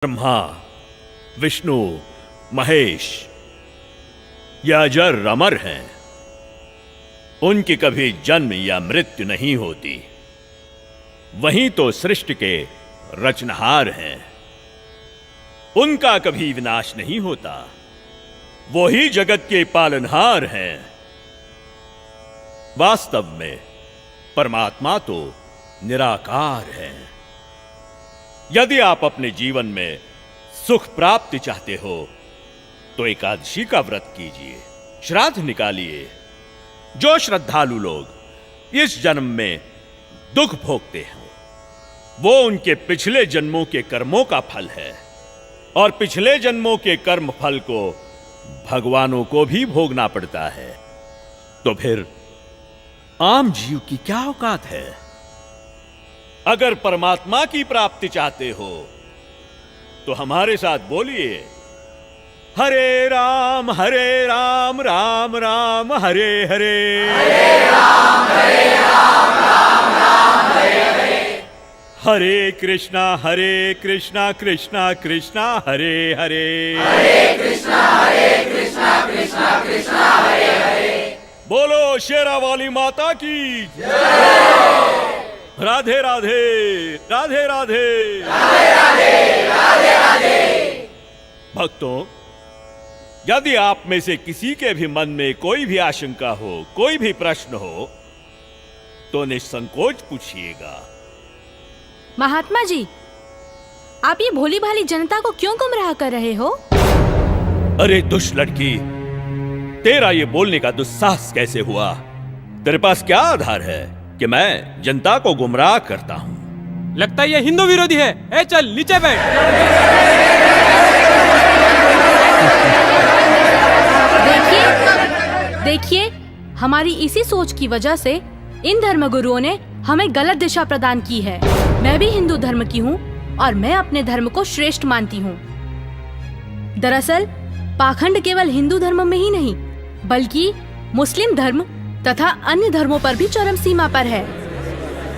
ब्रह्मा, विष्णु, महेश ये अजर अमर हैं। उनकी कभी जन्म या मृत्यु नहीं होती। वही तो सृष्टि के रचनहार हैं। उनका कभी विनाश नहीं होता। वो ही जगत के पालनहार हैं। वास्तव में परमात्मा तो निराकार है। यदि आप अपने जीवन में सुख प्राप्ति चाहते हो तो एकादशी का व्रत कीजिए, श्राद्ध निकालिए। जो श्रद्धालु लोग इस जन्म में दुख भोगते हैं वो उनके पिछले जन्मों के कर्मों का फल है, और पिछले जन्मों के कर्म फल को भगवानों को भी भोगना पड़ता है। तो फिर आम जीव की क्या औकात है? अगर परमात्मा की प्राप्ति चाहते हो तो हमारे साथ बोलिए, हरे राम राम राम हरे हरे, हरे राम राम राम हरे हरे, हरे कृष्णा कृष्णा कृष्णा हरे हरे, हरे कृष्णा कृष्णा कृष्णा हरे हरे। बोलो शेरा वाली माता की राधे राधे राधे राधे राधे राधे राधे राधे। भक्तों, यदि आप में से किसी के भी मन में कोई भी आशंका हो, कोई भी प्रश्न हो तो निसंकोच पूछिएगा। महात्मा जी, आप ये भोली भाली जनता को क्यों गुमराह कर रहे हो? अरे दुष्ट लड़की, तेरा ये बोलने का दुस्साहस कैसे हुआ? तेरे पास क्या आधार है कि मैं जनता को गुमराह करता हूँ? लगता है ये हिंदू विरोधी है। ए चल नीचे बैठ। देखिए, हमारी इसी सोच की वजह से इन धर्मगुरुओं ने हमें गलत दिशा प्रदान की है। मैं भी हिंदू धर्म की हूँ और मैं अपने धर्म को श्रेष्ठ मानती हूँ। दरअसल पाखंड केवल हिंदू धर्म में ही नहीं बल्कि मुस्लिम धर्म तथा अन्य धर्मों पर भी चरम सीमा पर है।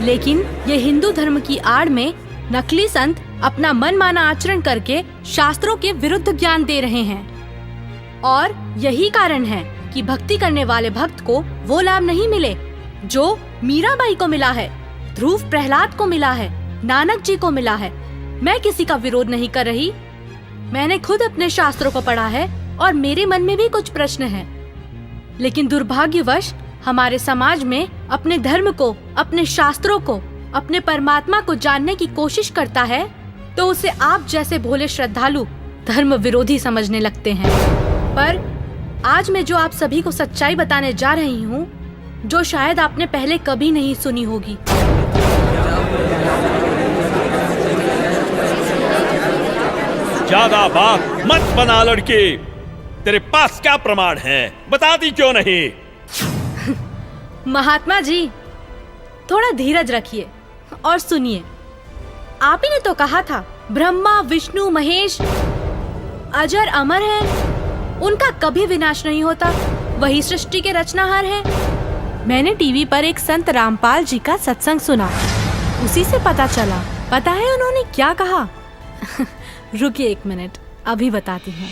लेकिन ये हिंदू धर्म की आड़ में नकली संत अपना मनमाना आचरण करके शास्त्रों के विरुद्ध ज्ञान दे रहे हैं, और यही कारण है कि भक्ति करने वाले भक्त को वो लाभ नहीं मिले जो मीराबाई को मिला है, ध्रुव प्रहलाद को मिला है, नानक जी को मिला है। मैं किसी का विरोध नहीं कर रही। मैंने खुद अपने शास्त्रों को पढ़ा है और मेरे मन में भी कुछ प्रश्न हैं। लेकिन दुर्भाग्यवश हमारे समाज में अपने धर्म को, अपने शास्त्रों को, अपने परमात्मा को जानने की कोशिश करता है तो उसे आप जैसे भोले श्रद्धालु धर्म विरोधी समझने लगते हैं। पर आज मैं जो आप सभी को सच्चाई बताने जा रही हूँ, जो शायद आपने पहले कभी नहीं सुनी होगी। ज्यादा बात मत बना लड़के। तेरे पास क्या प्रमाण है? बताती क्यों नहीं? महात्मा जी, थोड़ा धीरज रखिए और सुनिए। आप ही ने तो कहा था ब्रह्मा, विष्णु, महेश अजर अमर हैं, उनका कभी विनाश नहीं होता, वही सृष्टि के रचनाहार हैं। मैंने टीवी पर एक संत रामपाल जी का सत्संग सुना, उसी से पता चला। पता है उन्होंने क्या कहा? रुकिए एक मिनट, अभी बताती हूँ।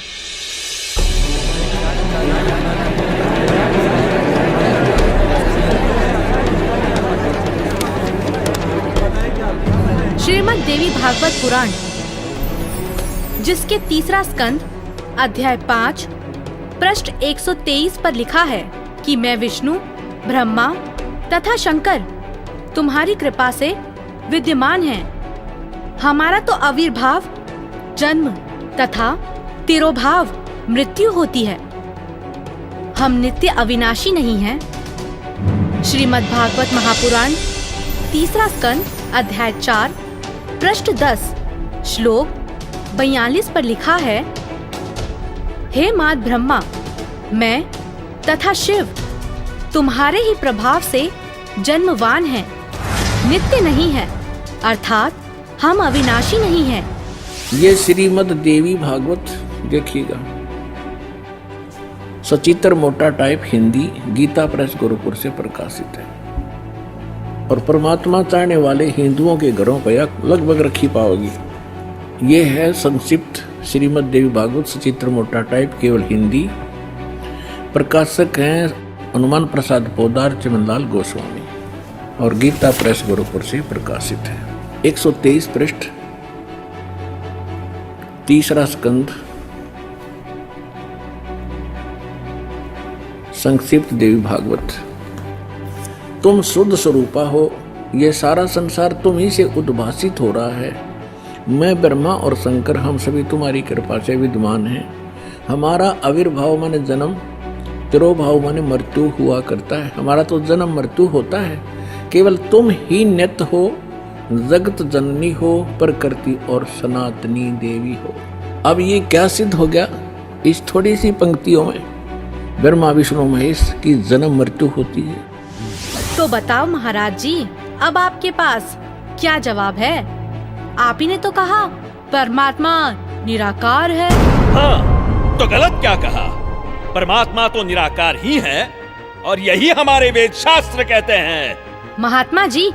श्रीमद् देवी भागवत पुराण, जिसके तीसरा स्कंद अध्याय 5 पृष्ठ 123 पर लिखा है कि मैं विष्णु, ब्रह्मा तथा शंकर तुम्हारी कृपा से विद्यमान हैं। हमारा तो आविर्भाव, जन्म तथा तिरोभाव मृत्यु होती है। हम नित्य अविनाशी नहीं हैं। श्रीमद् भागवत महापुराण तीसरा स्कंद अध्याय 4 पृष्ठ 10 श्लोक 42 पर लिखा है, हे मात ब्रह्मा, मैं तथा शिव तुम्हारे ही प्रभाव से जन्मवान हैं, नित्य नहीं है, अर्थात हम अविनाशी नहीं हैं। ये श्रीमद् देवी भागवत देखिएगा, सचित्र मोटा टाइप हिंदी, गीता प्रेस गोरखपुर से प्रकाशित है। और परमात्मा चाहने वाले हिंदुओं के घरों पर लगभग रखी पाओगी। ये है संक्षिप्त श्रीमद् देवी भागवत सचित्र मोटा टाइप, केवल हिंदी। प्रकाशक हैं हनुमान प्रसाद पोदार, चमनलाल गोस्वामी, और गीता प्रेस गोरखपुर से प्रकाशित है। 123 पृष्ठ, तीसरा स्कंद, संक्षिप्त देवी भागवत। तुम शुद्ध स्वरूपा हो, ये सारा संसार तुम ही से उद्भासित हो रहा है। मैं ब्रह्मा और शंकर हम सभी तुम्हारी कृपा से विद्यमान हैं। हमारा आविर्भाव माने जन्म, तिरोभाव माने मृत्यु हुआ करता है। हमारा तो जन्म मृत्यु होता है, केवल तुम ही नित्य हो, जगत जननी हो, प्रकृति और सनातनी देवी हो। अब ये क्या सिद्ध हो गया इस थोड़ी सी पंक्तियों में? ब्रह्मा विष्णु महेश की जन्म मृत्यु होती है। तो बताओ महाराज जी, अब आपके पास क्या जवाब है? आप ही ने तो कहा परमात्मा निराकार है। हाँ, तो गलत क्या कहा? परमात्मा तो निराकार ही है, और यही हमारे वेद शास्त्र कहते हैं। महात्मा जी,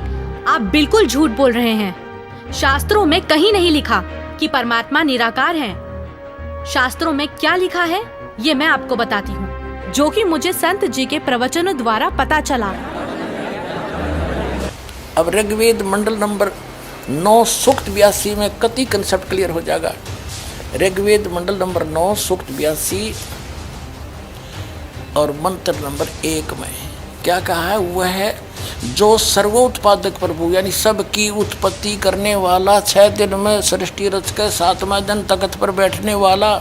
आप बिल्कुल झूठ बोल रहे हैं। शास्त्रों में कहीं नहीं लिखा कि परमात्मा निराकार है। शास्त्रों में क्या लिखा है ये मैं आपको बताती हूँ, जो कि मुझे संत जी के प्रवचनों द्वारा पता चला। अब ऋग्वेद मंडल नंबर 9 सूक्त 82 में कति कंसेप्ट क्लियर हो जाएगा। ऋग्वेद मंडल नंबर 9 सूक्त 82 और मंत्र नंबर 1 में क्या कहा है? वह है जो सर्वोत्पादक प्रभु, यानी सबकी उत्पत्ति करने वाला, 6 दिन में सृष्टि रच के 7वां दिन तख्त पर बैठने वाला,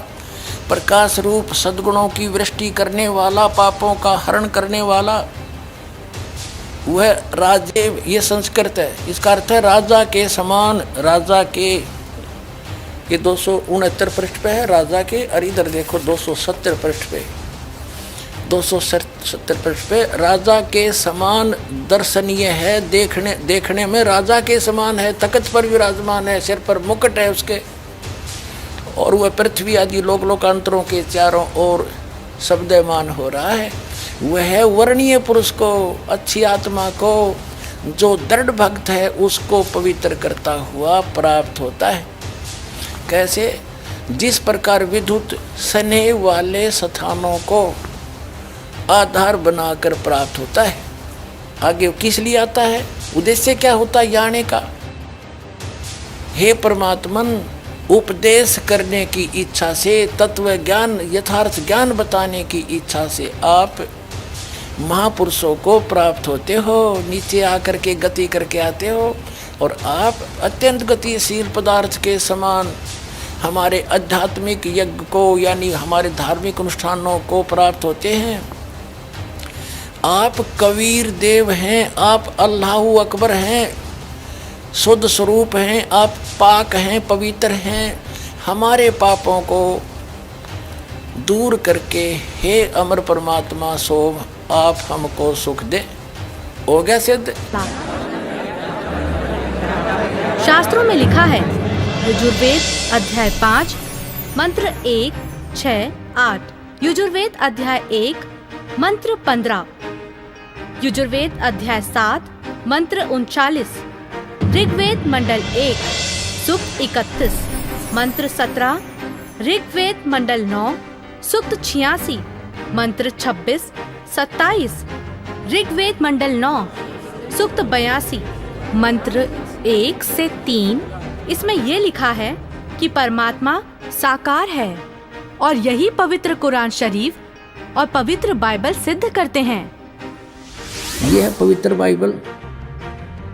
प्रकाश रूप सद्गुणों की वृष्टि करने वाला, पापों का हरण करने वाला, वह राजे, ये संस्कृत है, इसका अर्थ है राजा के समान। राजा के, ये 269 पृष्ठ पे है राजा के, और इधर देखो 270 पृष्ठ पे, 270 पृष्ठ पे राजा के समान दर्शनीय है। देखने में राजा के समान है, तख्त पर विराजमान है, सिर पर मुकुट है उसके, और वह पृथ्वी आदि लोकांतरों के चारों ओर शब्दमान हो रहा है। वह वर्णीय पुरुष को, अच्छी आत्मा को, जो दृढ़ भक्त है उसको पवित्र करता हुआ प्राप्त होता है। कैसे? जिस प्रकार विद्युत स्नेह वाले स्थानों को आधार बनाकर प्राप्त होता है। आगे किस लिए आता है? उद्देश्य क्या होता है आने का? हे परमात्मन, उपदेश करने की इच्छा से, तत्व ज्ञान, यथार्थ ज्ञान बताने की इच्छा से आप महापुरुषों को प्राप्त होते हो, नीचे आकर के गति करके आते हो, और आप अत्यंत गतिशील पदार्थ के समान हमारे आध्यात्मिक यज्ञ को, यानी हमारे धार्मिक अनुष्ठानों को प्राप्त होते हैं। आप कबीर देव हैं, आप अल्लाहु अकबर हैं, शुद्ध स्वरूप हैं, आप पाक हैं, पवित्र हैं। हमारे पापों को दूर करके हे अमर परमात्मा सोम, आप हमको सुख दे। हो गया सिद्ध। शास्त्रों में लिखा है, यजुर्वेद अध्याय 5 मंत्र 1, 6, 8, यजुर्वेद अध्याय 1 मंत्र 15, यजुर्वेद अध्याय 7 मंत्र 39, ऋग्वेद मंडल 1 सूक्त 31 मंत्र 17, ऋग्वेद मंडल 9 सूक्त 86 मंत्र 26, 27, ऋग्वेद मंडल 9 सूक्त 82 मंत्र 1 से 3। इसमें यह लिखा है कि परमात्मा साकार है, और यही पवित्र कुरान शरीफ और पवित्र बाइबल सिद्ध करते हैं। यह है पवित्र बाइबल,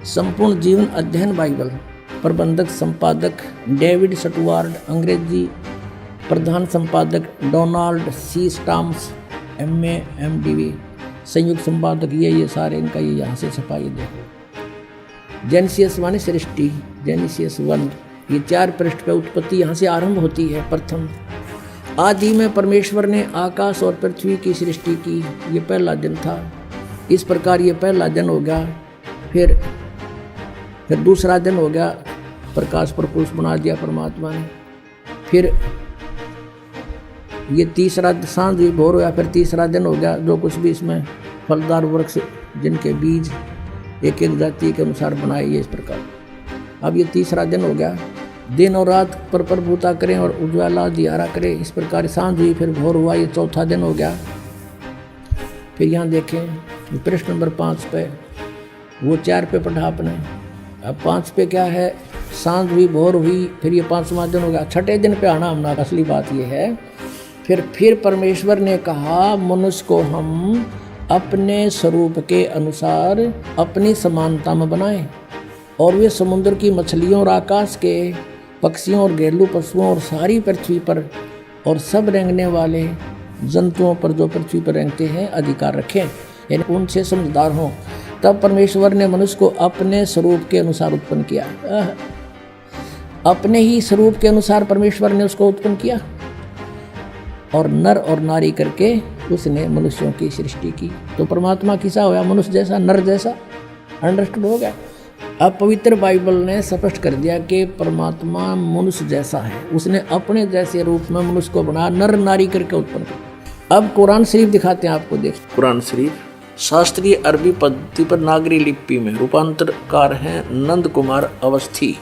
संपूर्ण जीवन अध्ययन बाइबल। प्रबंधक संपादक डेविड स्टुअर्ट, अंग्रेजी प्रधान संपादक Donald C Stamps, MA MDV, संयुक्त संपादक ये सारे इनका ये यहाँ से छपाई देखो। जेनेसिस माने सृष्टि, जेनेसिस 1, ये 4 पृष्ठ पे उत्पत्ति यहाँ से आरंभ होती है। प्रथम आदि में परमेश्वर ने आकाश और पृथ्वी की सृष्टि की, ये पहला दिन था। इस प्रकार ये पहला दिन हो गया। फिर दूसरा दिन हो गया, प्रकाश पर पुरुष बना दिया परमात्मा ने। फिर ये तीसरा सांझ भोर हो गया, फिर तीसरा दिन हो गया। जो कुछ भी इसमें फलदार वृक्ष जिनके बीज एक एक जाति के अनुसार बनाए, ये इस प्रकार। अब ये तीसरा दिन हो गया। दिन और रात पर प्रभुता करें और उज्ज्वला दियारा करें। इस प्रकार सांझ हुई, फिर भोर हुआ, ये चौथा दिन हो गया। फिर यहाँ देखें प्रश्न नंबर 5 पे, वो 4 पे पढ़ा आपने, अब 5 पे क्या है, सांझ हुई, भोर हुई, फिर ये 5वां दिन हो गया। छठे दिन पे आना हमने, असली बात ये है। फिर परमेश्वर ने कहा मनुष्य को हम अपने स्वरूप के अनुसार अपनी समानता में बनाएं, और वे समुद्र की मछलियों और आकाश के पक्षियों और घरेलू पशुओं और सारी पृथ्वी पर और सब रेंगने वाले जंतुओं पर जो पृथ्वी पर रेंगते हैं अधिकार रखें, यानी उनसे समझदार हों। तब परमेश्वर ने मनुष्य को अपने स्वरूप के अनुसार उत्पन्न किया। अपने ही स्वरूप के अनुसार परमेश्वर ने उसको उत्पन्न किया, और नर और नारी करके उसने मनुष्यों की सृष्टि की। तो परमात्मा किसा होया, मनुष्य जैसा, नर जैसा। अंडरस्टूड हो गया। अब पवित्र बाइबल ने स्पष्ट कर दिया कि परमात्मा मनुष्य जैसा है, उसने अपने जैसे रूप में मनुष्य को बनाया, नर नारी करके उत्पन्न किया। अब कुरान शरीफ दिखाते हैं आपको, देख कुरान शरीफ शास्त्रीय अरबी पद्धति पर नागरी लिपि में रूपांतरकार हैं नंद कुमार अवस्थी,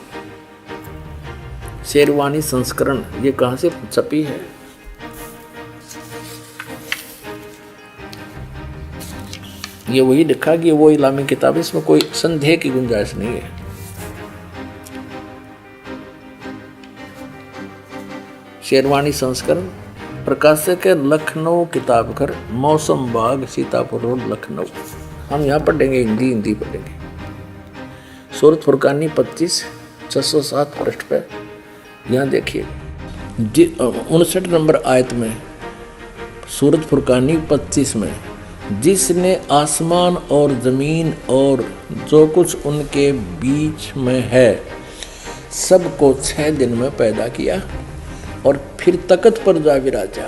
शेरवानी संस्करण। ये कहाँ से छपी है? ये वही लिखा कि वो इस्लामी किताब, इसमें कोई संदेह की गुंजाइश नहीं है। शेरवानी संस्करण, प्रकाशक है लखनऊ किताब घर, मौसम बाग, सीतापुर रोड, लखनऊ। हम यहाँ पढ़ेंगे, हिंदी पढ़ेंगे। सूरत फुरकानी 25 607 पृष्ठ पे यहाँ देखिए 59 नंबर आयत में, सूरत फुरकानी 25 में, जिसने आसमान और ज़मीन और जो कुछ उनके बीच में है सबको 6 दिन में पैदा किया और फिर तख्त पर जा विराजा।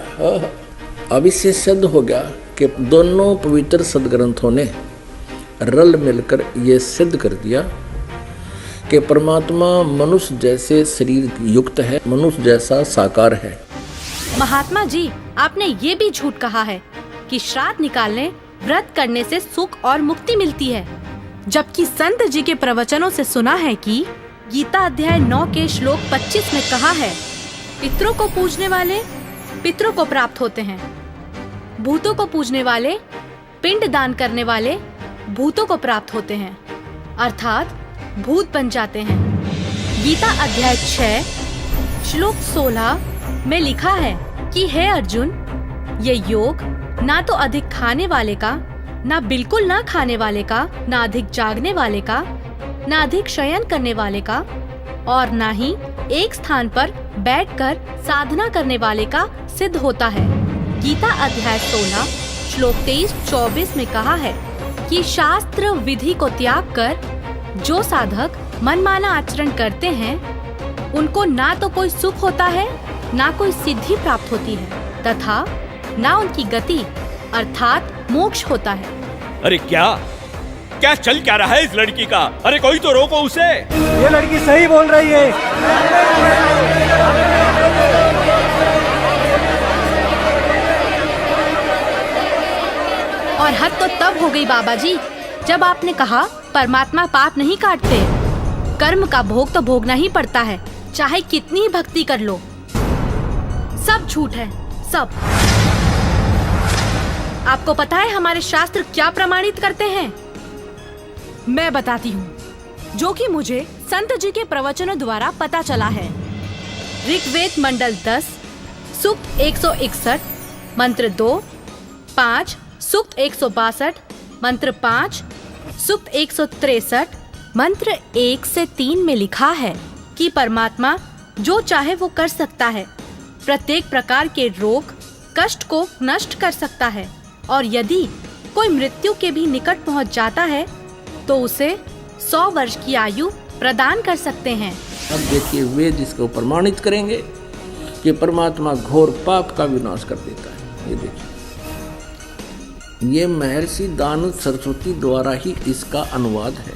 अब इससे सिद्ध हो गया कि दोनों पवित्र सदग्रंथों ने रल मिलकर ये सिद्ध कर दिया कि परमात्मा मनुष्य जैसे शरीर युक्त है, मनुष्य जैसा साकार है। महात्मा जी, आपने ये भी झूठ कहा है कि श्राद्ध निकालने, व्रत करने से सुख और मुक्ति मिलती है, जबकि संत जी के प्रवचनों से सुना है कि गीता अध्याय 9 के श्लोक 25 में कहा है, पितरों को पूजने वाले पितरों को प्राप्त होते हैं, भूतों को पूजने वाले, पिंड दान करने वाले भूतों को प्राप्त होते हैं, अर्थात भूत बन जाते हैं। गीता अध्याय 6 श्लोक 16 में लिखा है कि हे अर्जुन, ये योग ना तो अधिक खाने वाले का, ना बिल्कुल ना खाने वाले का, ना अधिक जागने वाले का, ना अधिक शयन करने वाले का, और ना ही एक स्थान पर बैठकर साधना करने वाले का सिद्ध होता है। गीता अध्याय 16 श्लोक 23-24 में कहा है कि शास्त्र विधि को त्याग कर जो साधक मनमाना आचरण करते हैं, उनको ना तो कोई सुख होता है, ना कोई सिद्धि प्राप्त होती है, तथा ना उनकी गति अर्थात मोक्ष होता है। अरे क्या चल क्या रहा है इस लड़की का? अरे कोई तो रोको उसे। ये लड़की सही बोल रही है। और हद तो तब हो गई बाबा जी, जब आपने कहा परमात्मा पाप नहीं काटते, कर्म का भोग तो भोगना ही पड़ता है, चाहे कितनी ही भक्ति कर लो। सब झूठ है, सब। आपको पता है हमारे शास्त्र क्या प्रमाणित करते हैं? मैं बताती हूँ, जो कि मुझे संत जी के प्रवचनों द्वारा पता चला है। ऋग्वेद मंडल 10 सूक्त 161 मंत्र 2, 5 सूक्त 162 मंत्र 5, सूक्त 163 मंत्र 1 से 3 में लिखा है कि परमात्मा जो चाहे वो कर सकता है, प्रत्येक प्रकार के रोग कष्ट को नष्ट कर सकता है, और यदि कोई मृत्यु के भी निकट पहुंच जाता है तो उसे 100 वर्ष की आयु प्रदान कर सकते हैं। अब देखिए वेद इसको प्रमाणित करेंगे कि परमात्मा घोर पाप का विनाश कर देता है। ये देखिए, ये महर्षि दानु सरस्वती द्वारा ही इसका अनुवाद है।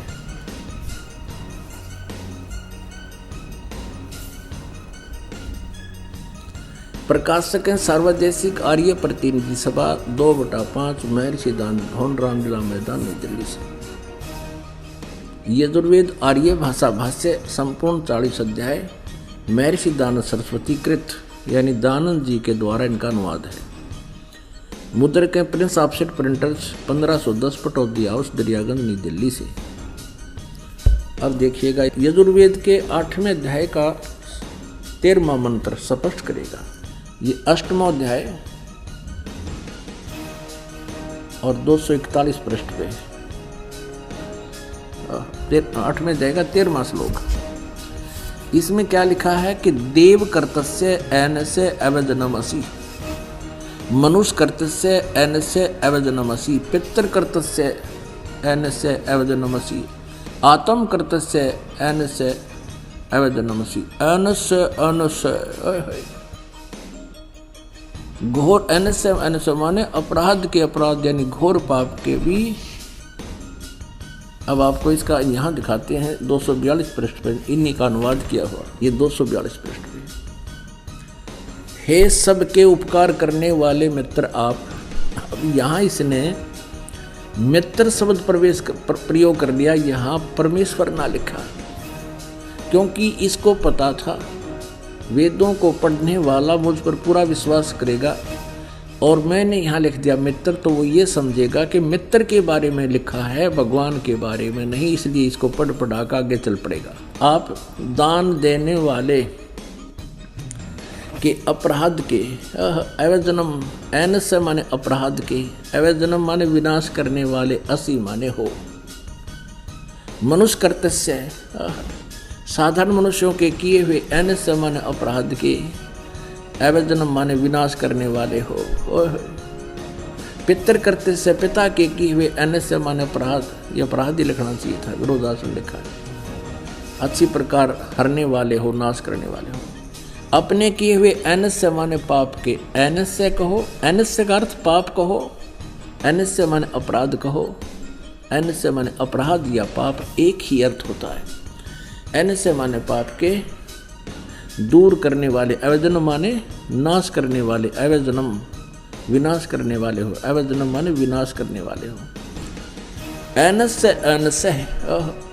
प्रकाशक हैं सर्वदेशिक आर्य प्रतिनिधि सभा 2/5 महर्षि दान भवन रामलीला मैदान नई दिल्ली से। यजुर्वेद आर्य भाषा भाष्य संपूर्ण 40 अध्याय महर्षि दानंद सरस्वती कृत यानी दानंद जी के द्वारा इनका अनुवाद है। मुद्रक है Prince offset printers 1510 Pataudi house Daryaganj नई दिल्ली से। अब देखिएगा यजुर्वेद के 8वें अध्याय का 13वां मंत्र स्पष्ट करेगा। ये 8वां अध्याय और 241 पृष्ठ पे 8वें अध्याय का 13वां श्लोक। इसमें क्या लिखा है कि देव कर्तस्य एनस्य अवजनमसि, मनुष्य कर्तस्य एनस्य अवजनमसि, पितृ कर्तस्य एनस्य अवजनमसि, आत्म कर्तस्य एनस्य अवजनमसि। एनस्य एनस्य घोर एनस्य एनस्य माने अपराध के अपराध यानी घोर पाप के भी। अब आपको इसका यहाँ दिखाते हैं 242 पृष्ठ पर इन्हीं का अनुवाद किया हुआ। ये 242 पृष्ठ पे। हे सबके उपकार करने वाले मित्र आप। अब यहाँ इसने मित्र शब्द प्रयोग कर दिया, यहाँ परमेश्वर ना लिखा, क्योंकि इसको पता था वेदों को पढ़ने वाला मुझ पर पूरा विश्वास करेगा, और मैंने यहाँ लिख दिया मित्र, तो वो ये समझेगा कि मित्र के बारे में लिखा है, भगवान के बारे में नहीं, इसलिए इसको पढ़ कर आगे चल पड़ेगा। आप दान देने वाले के अपराध के अवजनम, एनस्य माने अपराध के, अवजनम माने विनाश करने वाले, असी माने हो। मनुष्य कर्तस्य साधारण मनुष्यों के किए हुए, एनस्य माने अपराध के, अवजनम माने विनाश करने वाले हो। पितृ कर्तव्य से पिता के किए हुए, एनस्य माने अपराध, ये अपराध ही लिखना चाहिए था, विरोधासन लिखा है। अच्छी प्रकार हरने वाले हो, नाश करने वाले हो। अपने किए हुए, एनस्य माने पाप के, एनस्य कहो, एनस्य का अर्थ पाप कहो, एनस्य माने अपराध कहो, एनस्य माने अपराध या पाप एक ही अर्थ होता है। एनस्य माने पाप के दूर करने वाले, अवजनम माने नाश करने वाले, अवजनम विनाश करने वाले हो, अवजनम माने विनाश करने वाले हो। एनस्य एनस्य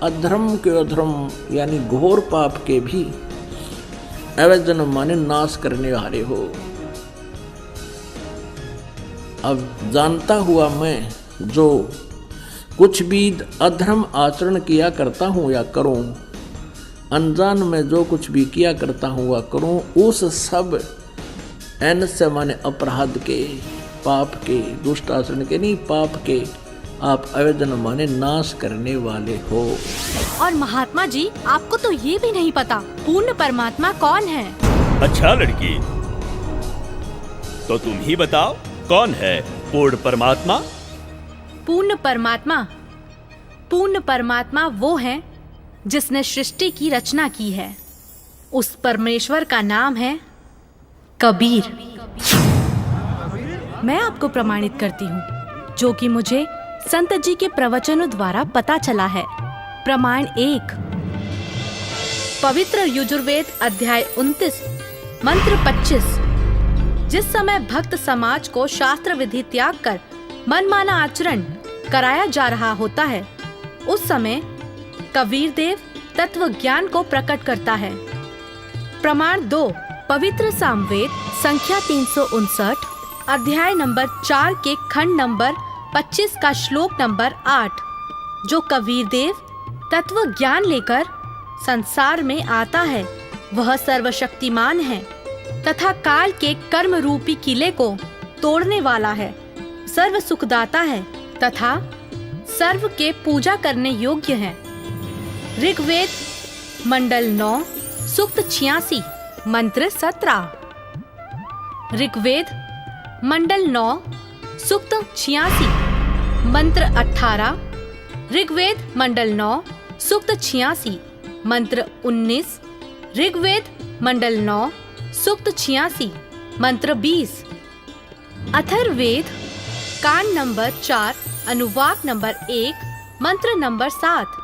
अधर्म के अधर्म यानी घोर पाप के भी, अवजनम माने नाश करने वाले हो। अब जानता हुआ मैं जो कुछ भी अधर्म आचरण किया करता हूँ या करूँ, अनजान में जो कुछ भी किया करता हूँ वह करूँ, उस सब एनस्य माने अपराध के, पाप के, दुष्ट आचरण के नहीं, पाप के आप अवजन माने नाश करने वाले हो। और महात्मा जी, आपको तो ये भी नहीं पता पूर्ण परमात्मा कौन है। अच्छा लड़की, तो तुम ही बताओ कौन है पूर्ण परमात्मा? पूर्ण परमात्मा, पूर्ण परमात्मा वो है जिसने सृष्टि की रचना की है। उस परमेश्वर का नाम है कबीर। मैं आपको प्रमाणित करती हूँ, जो कि मुझे संत जी के प्रवचनों द्वारा पता चला है। प्रमाण 1, पवित्र यजुर्वेद अध्याय 29 मंत्र 25। जिस समय भक्त समाज को शास्त्र विधि त्याग कर मनमाना आचरण कराया जा रहा होता है, उस समय कबीर देव तत्व ज्ञान को प्रकट करता है। प्रमाण 2, पवित्र सामवेद संख्या 359 अध्याय नंबर 4 के खंड नंबर 25 का श्लोक नंबर 8, जो कबीर देव तत्व ज्ञान लेकर संसार में आता है, वह सर्वशक्तिमान है तथा काल के कर्म रूपी किले को तोड़ने वाला है, सर्व सुखदाता है तथा सर्व के पूजा करने योग्य है। ऋग्वेद मंडल 9 सूक्त 86 मंत्र 17। ऋग्वेद मंडल 9 सूक्त 86 मंत्र 18। ऋग्वेद मंडल 9 सूक्त 86 मंत्र 19। ऋग्वेद मंडल 9 सूक्त 86 मंत्र 20। अथर्ववेद कांड नंबर 4 अनुवाक नंबर 1 मंत्र नंबर 7।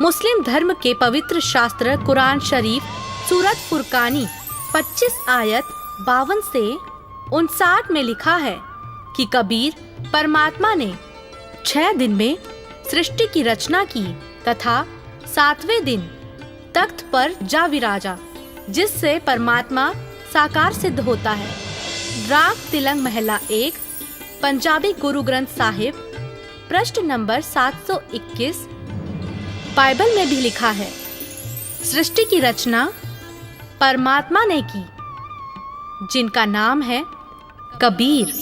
मुस्लिम धर्म के पवित्र शास्त्र कुरान शरीफ सूरत फुरकानी 25 आयत 52 से 59 में लिखा है कि कबीर परमात्मा ने 6 दिन में सृष्टि की रचना की तथा 7वें दिन तख्त पर जा विराजा। जिससे परमात्मा साकार सिद्ध होता है। राग तिलंग महला 1, पंजाबी गुरु ग्रंथ साहिब, पृष्ठ नंबर 721। बाइबल में भी लिखा है, सृष्टि की रचना परमात्मा ने की, जिनका नाम है कबीर।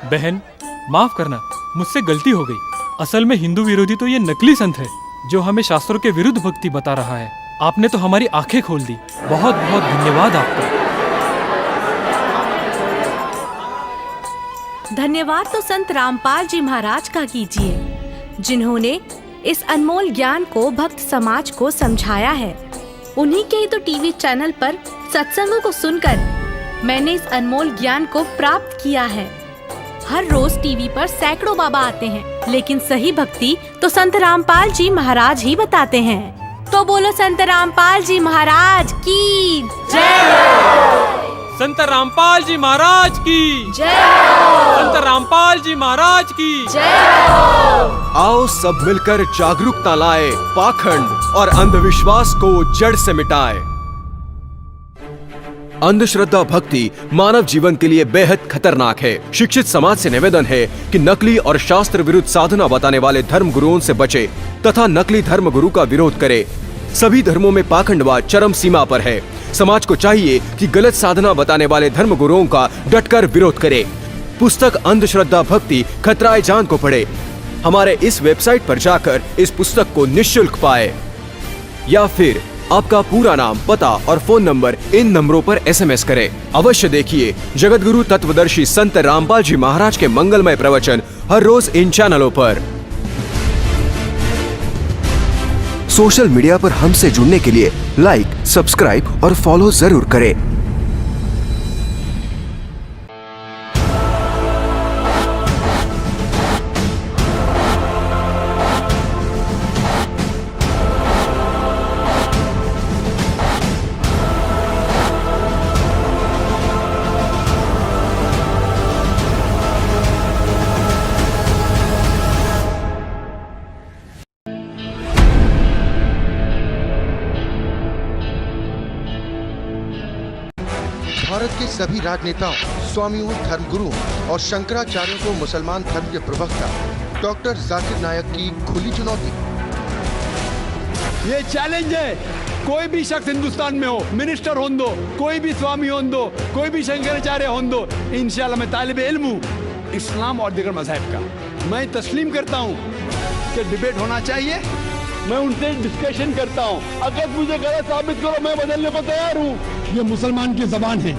बहन माफ करना, मुझसे गलती हो गई। असल में हिंदू विरोधी तो ये नकली संत है जो हमें शास्त्रों के विरुद्ध भक्ति बता रहा है। आपने तो हमारी आंखें खोल दी। बहुत बहुत धन्यवाद आपका। धन्यवाद तो संत रामपाल जी महाराज का कीजिए, जिन्होंने इस अनमोल ज्ञान को भक्त समाज को समझाया है। उन्हीं के ही तो टीवी चैनल पर सत्संगों को सुनकर मैंने इस अनमोल ज्ञान को प्राप्त किया है। हर रोज टीवी पर सैकड़ों बाबा आते हैं, लेकिन सही भक्ति तो संत रामपाल जी महाराज ही बताते हैं। तो बोलो संत रामपाल जी महाराज की जय। संत रामपाल जी महाराज की जय। संत रामपाल जी महाराज की जय। आओ सब मिलकर जागरूकता लाए, पाखंड और अंधविश्वास को जड़ से मिटाए। अंधश्रद्धा भक्ति मानव जीवन के लिए बेहद खतरनाक है। शिक्षित समाज से निवेदन है कि नकली और शास्त्र विरुद्ध साधना बताने वाले धर्म गुरुओं से बचे तथा नकली धर्म गुरु का विरोध करे। सभी धर्मों में पाखंडवाद चरम सीमा पर है। समाज को चाहिए कि गलत साधना बताने वाले धर्म गुरुओं का डटकर विरोध करे। पुस्तक अंधश्रद्धा भक्ति खतराए जान को पढ़े। हमारे इस वेबसाइट पर जाकर इस पुस्तक को निःशुल्क पाए, या फिर आपका पूरा नाम, पता और फोन नंबर इन नंबरों पर SMS करें। अवश्य देखिए जगतगुरु तत्वदर्शी संत रामपाल जी महाराज के मंगलमय प्रवचन हर रोज इन चैनलों पर। सोशल मीडिया पर हमसे जुड़ने के लिए लाइक, सब्सक्राइब और फॉलो जरूर करें। भारत के सभी राजनेताओं, स्वामियों, धर्मगुरुओं और शंकराचार्यों को मुसलमान धर्म के प्रवक्ता डॉक्टर जाकिर नायक की खुली चुनौती। ये चैलेंज है, कोई भी शख्स हिंदुस्तान में हो, मिनिस्टर हों दो, कोई भी स्वामी हों दो, कोई भी शंकराचार्य हों दो, इंशाल्लाह मैं तालिब इल्म हूँ इस्लाम और दीगर मज़हब का। मैं तस्लीम करता हूँ कि डिबेट होना चाहिए। मैं उनसे डिस्कशन करता हूँ, अगर मुझे गलत साबित करो मैं बदलने को तैयार हूँ। ये मुसलमान की जबान है,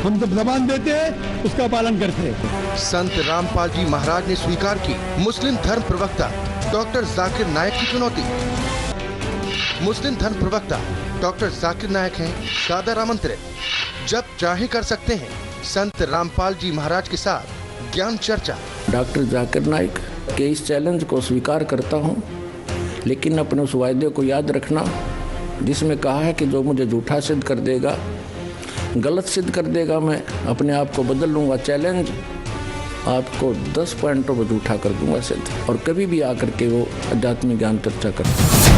हम जब जबान देते हैं उसका पालन करते हैं। संत रामपाल जी महाराज ने स्वीकार की मुस्लिम धर्म प्रवक्ता डॉक्टर जाकिर नायक की चुनौती। मुस्लिम धर्म प्रवक्ता डॉक्टर जाकिर नायक हैं सादर आमंत्रित, जब चाहे कर सकते हैं संत रामपाल जी महाराज के साथ ज्ञान चर्चा। डॉक्टर जाकिर नायक के इस चैलेंज को स्वीकार करता हूँ, लेकिन अपने उस वायदे को याद रखना जिसमें कहा है कि जो मुझे झूठा सिद्ध कर देगा, गलत सिद्ध कर देगा, मैं अपने आप को बदल लूँगा। चैलेंज, आपको 10 पॉइंटों पर झूठा कर दूंगा सिद्ध, और कभी भी आकर के वो अध्यात्मिक ज्ञान चर्चा करता।